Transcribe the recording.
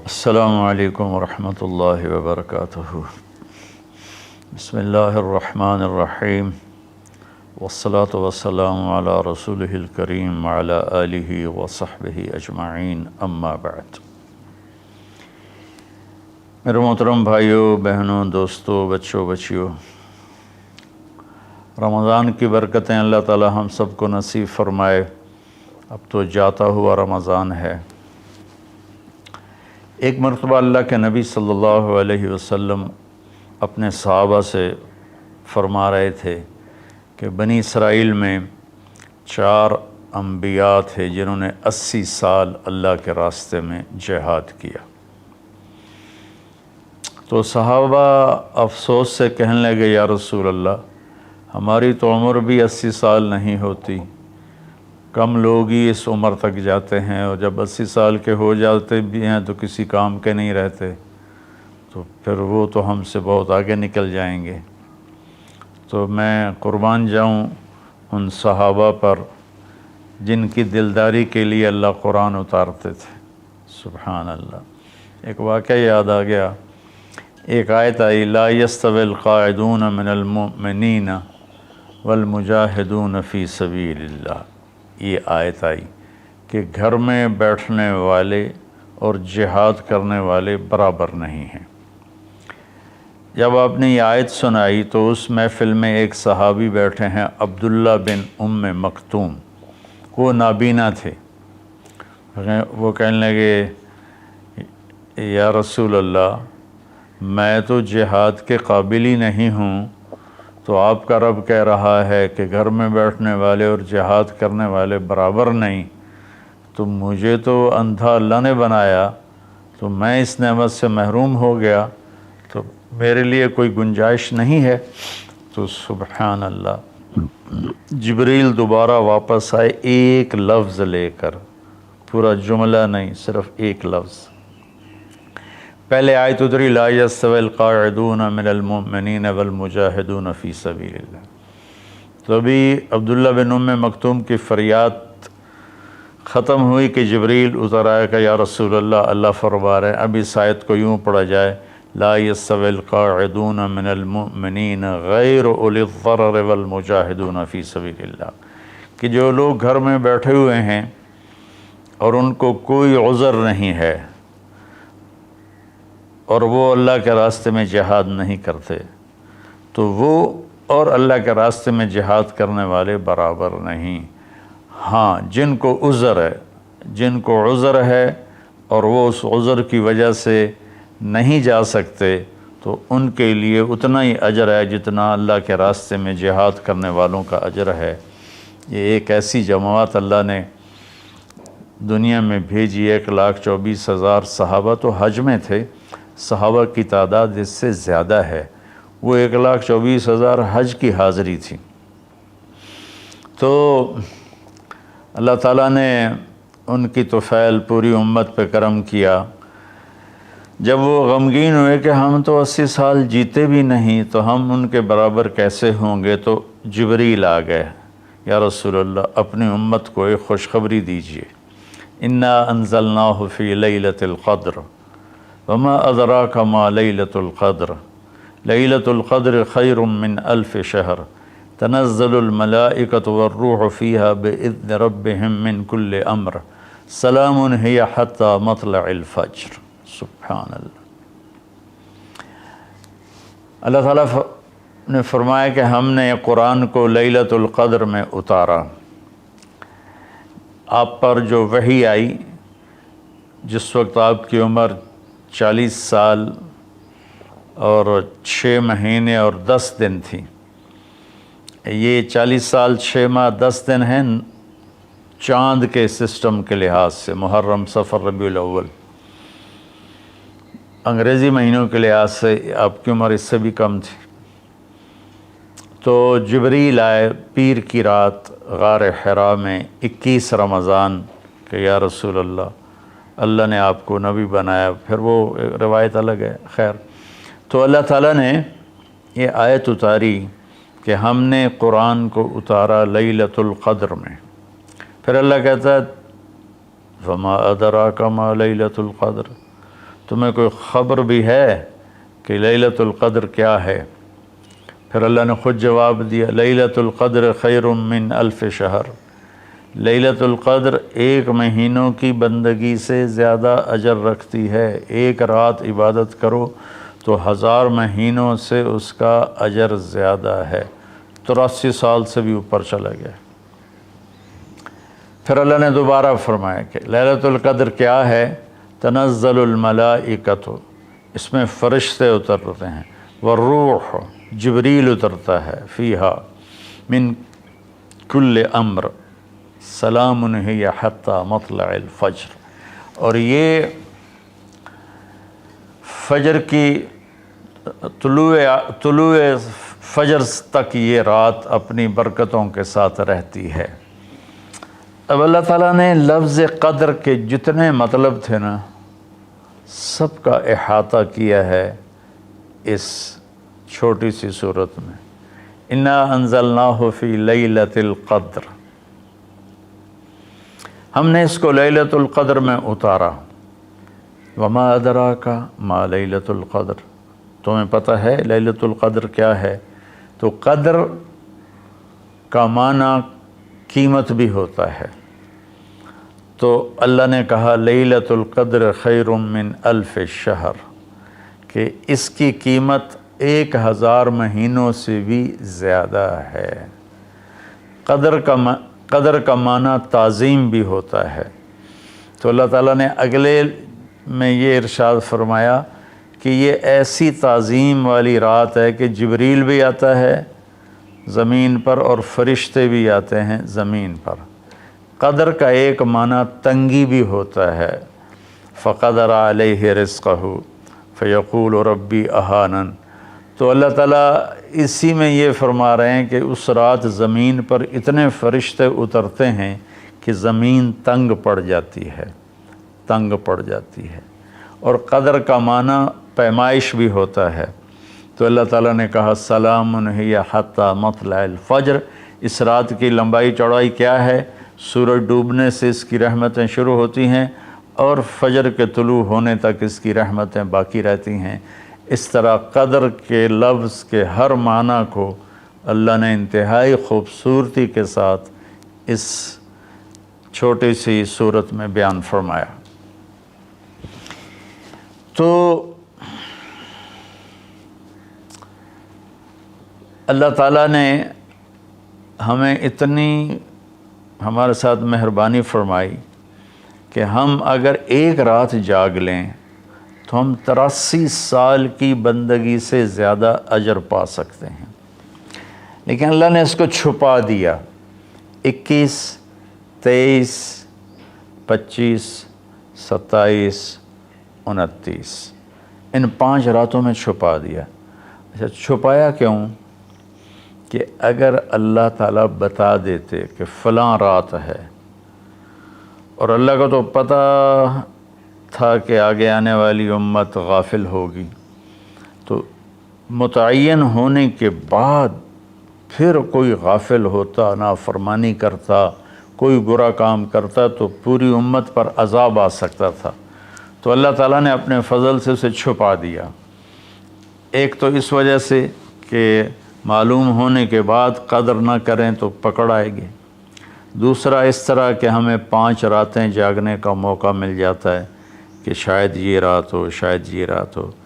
السلام علیکم ورحمۃ اللہ وبرکاتہ۔ بسم اللہ الرحمن الرحیم، والصلاة والسلام علی رسولہ الکریم وعلی آلہ وصحبہ اجمعین، اما بعد۔ میرے محترم بھائیوں، بہنوں، دوستوں، بچوں، بچیوں، رمضان کی برکتیں اللہ تعالی ہم سب کو نصیب فرمائے۔ اب تو جاتا ہوا رمضان ہے۔ ایک مرتبہ اللہ کے نبی صلی اللہ علیہ وسلم اپنے صحابہ سے فرما رہے تھے کہ بنی اسرائیل میں 4 انبیاء تھے جنہوں نے 80 سال اللہ کے راستے میں جہاد کیا۔ تو صحابہ افسوس سے کہنے لگے، یا رسول اللہ، ہماری تو عمر بھی 80 سال نہیں ہوتی، کم لوگ ہی اس عمر تک جاتے ہیں، اور جب 80 سال کے ہو جاتے بھی ہیں تو کسی کام کے نہیں رہتے، تو پھر وہ تو ہم سے بہت آگے نکل جائیں گے۔ تو میں قربان جاؤں ان صحابہ پر جن کی دلداری کے لیے اللہ قرآن اتارتے تھے۔ سبحان اللہ۔ ایک واقعہ یاد آ گیا، ایک آیت آئی، لا یستوی القاعدون من المؤمنین والمجاہدون فی سبیل اللہ۔ یہ آیت آئی کہ گھر میں بیٹھنے والے اور جہاد کرنے والے برابر نہیں ہیں۔ جب آپ نے یہ آیت سنائی تو اس محفل میں ایک صحابی بیٹھے ہیں، عبداللہ بن ام مکتوم، وہ نابینا تھے۔ وہ کہنے لگے، یا رسول اللہ، میں تو جہاد کے قابل ہی نہیں ہوں، تو آپ کا رب کہہ رہا ہے کہ گھر میں بیٹھنے والے اور جہاد کرنے والے برابر نہیں، تو مجھے تو اندھا اللہ نے بنایا، تو میں اس نعمت سے محروم ہو گیا، تو میرے لیے کوئی گنجائش نہیں ہے۔ تو سبحان اللہ، جبریل دوبارہ واپس آئے ایک لفظ لے کر، پورا جملہ نہیں، صرف ایک لفظ۔ پہلے آیت اتری، لا یستوی القاعدون من المؤمنین والمجاہدون فی سبیل اللہ۔ تو ابھی عبداللہ بن ام مکتوم کی فریاد ختم ہوئی کہ جبریل اتر آیا کہ یا رسول اللہ، اللہ فرما رہے ہیں، اب اس آیت کو یوں پڑھا جائے، لا یستوی القاعدون من المؤمنین غیر اولی الضرر والمجاہدون فی سبیل اللہ، کہ جو لوگ گھر میں بیٹھے ہوئے ہیں اور ان کو کوئی عذر نہیں ہے اور وہ اللہ کے راستے میں جہاد نہیں کرتے، تو وہ اور اللہ کے راستے میں جہاد کرنے والے برابر نہیں۔ ہاں، جن کو عذر ہے اور وہ اس عذر کی وجہ سے نہیں جا سکتے، تو ان کے لیے اتنا ہی اجر ہے جتنا اللہ کے راستے میں جہاد کرنے والوں کا اجر ہے۔ یہ ایک ایسی جماعت اللہ نے دنیا میں بھیجی، 1,24,000 صحابہ تو حج میں تھے، صحابہ کی تعداد اس سے زیادہ ہے، وہ 1,24,000 حج کی حاضری تھی۔ تو اللہ تعالیٰ نے ان کی طفیل پوری امت پہ کرم کیا۔ جب وہ غمگین ہوئے کہ ہم تو 80 سال جیتے بھی نہیں، تو ہم ان کے برابر کیسے ہوں گے، تو جبریل آ گئے، یا رسول اللہ، اپنی امت کو ایک خوشخبری دیجیے، انا انزلناہ فی لیلۃ القدر وما ادراک ما لیلۃ القدر لیلۃ القدر خیر من 1000 شہر تنزل الملائکۃ والروح فیہا بإذن ربہم من کل امر سلام ہی حتی مطلع الفجر۔ سبحان اللہ۔ اللہ تعالیٰ نے فرمایا کہ ہم نے قرآن کو لیلۃ القدر میں اتارا۔ آپ پر جو وحی آئی، جس وقت آپ کی عمر 40 سال اور 6 مہینے اور 10 دن تھی۔ یہ 40 سال 6 ماہ 10 دن ہیں چاند کے سسٹم کے لحاظ سے، محرم، صفر، ربیع الاول۔ انگریزی مہینوں کے لحاظ سے آپ کی عمر اس سے بھی کم تھی۔ تو جبریل آئے پیر کی رات غار حرا میں 21 رمضان کہ یا رسول اللہ، اللہ نے آپ کو نبی بنایا۔ پھر وہ روایت الگ ہے، خیر۔ تو اللہ تعالیٰ نے یہ آیت اتاری کہ ہم نے قرآن کو اتارا لیلۃ القدر میں۔ پھر اللہ کہتا ہے وما ادراک ما لیلۃ القدر، تمہیں کوئی خبر بھی ہے کہ لیلۃ القدر کیا ہے؟ پھر اللہ نے خود جواب دیا لیلۃ القدر خیر من الف شہر، لیلۃ القدر 1 مہینوں کی بندگی سے زیادہ اجر رکھتی ہے۔ ایک رات عبادت کرو تو 1000 مہینوں سے اس کا اجر زیادہ ہے، 83 سال سے بھی اوپر چلا گیا۔ پھر اللہ نے دوبارہ فرمایا کہ لیلۃ القدر کیا ہے؟ تنزل الملائکۃ، اس میں فرشتے اترتے ہیں، والروح، جبریل اترتا ہے، فیہا من کل امر سلام ہی حتی مطلع الفجر، اور یہ فجر کی طلوع فجر تک یہ رات اپنی برکتوں کے ساتھ رہتی ہے۔ اب اللہ تعالیٰ نے لفظ قدر کے جتنے مطلب تھے نا، سب کا احاطہ کیا ہے اس چھوٹی سی صورت میں۔ انا انزلناہ فی لیلۃ القدر، ہم نے اس کو لیلۃ القدر میں اتارا۔ وما ادراک ما لیلۃ القدر، تمہیں پتہ ہے لیلۃ القدر کیا ہے؟ تو قدر کا معنی قیمت بھی ہوتا ہے، تو اللہ نے کہا لیلۃ القدر خیر من الف شہر، کہ اس کی قیمت 1000 مہینوں سے بھی زیادہ ہے۔ قدر کا معنی تعظیم بھی ہوتا ہے، تو اللہ تعالیٰ نے اگلے میں یہ ارشاد فرمایا کہ یہ ایسی تعظیم والی رات ہے کہ جبریل بھی آتا ہے زمین پر اور فرشتے بھی آتے ہیں زمین پر۔ قدر کا ایک معنی تنگی بھی ہوتا ہے، فقدر علیہ رزقہ فیقول ربی اہانن، تو اللہ تعالیٰ اسی میں یہ فرما رہے ہیں کہ اس رات زمین پر اتنے فرشتے اترتے ہیں کہ زمین تنگ پڑ جاتی ہے، تنگ پڑ جاتی ہے۔ اور قدر کا معنی پیمائش بھی ہوتا ہے، تو اللہ تعالیٰ نے کہا سلام ہی حتی مطلع الفجر، اس رات کی لمبائی چوڑائی کیا ہے؟ سورج ڈوبنے سے اس کی رحمتیں شروع ہوتی ہیں اور فجر کے طلوع ہونے تک اس کی رحمتیں باقی رہتی ہیں۔ اس طرح قدر کے لفظ کے ہر معنی کو اللہ نے انتہائی خوبصورتی کے ساتھ اس چھوٹی سی صورت میں بیان فرمایا۔ تو اللہ تعالیٰ نے ہمیں اتنی ہمارے ساتھ مہربانی فرمائی کہ ہم اگر ایک رات جاگ لیں تو ہم 83 سال کی بندگی سے زیادہ اجر پا سکتے ہیں، لیکن اللہ نے اس کو چھپا دیا۔ 21، 23، 25، 27، 29 ان 5 راتوں میں چھپا دیا۔ اچھا، چھپایا کیوں؟ کہ اگر اللہ تعالیٰ بتا دیتے کہ فلاں رات ہے، اور اللہ کو تو پتہ تھا کہ آگے آنے والی امت غافل ہوگی، تو متعین ہونے کے بعد پھر کوئی غافل ہوتا، نافرمانی کرتا، کوئی برا کام کرتا تو پوری امت پر عذاب آ سکتا تھا، تو اللہ تعالیٰ نے اپنے فضل سے اسے چھپا دیا۔ ایک تو اس وجہ سے کہ معلوم ہونے کے بعد قدر نہ کریں تو پکڑ آئے گی، دوسرا اس طرح کہ ہمیں 5 راتیں جاگنے کا موقع مل جاتا ہے کہ شاید یہ رات ہو، شاید یہ رات ہو۔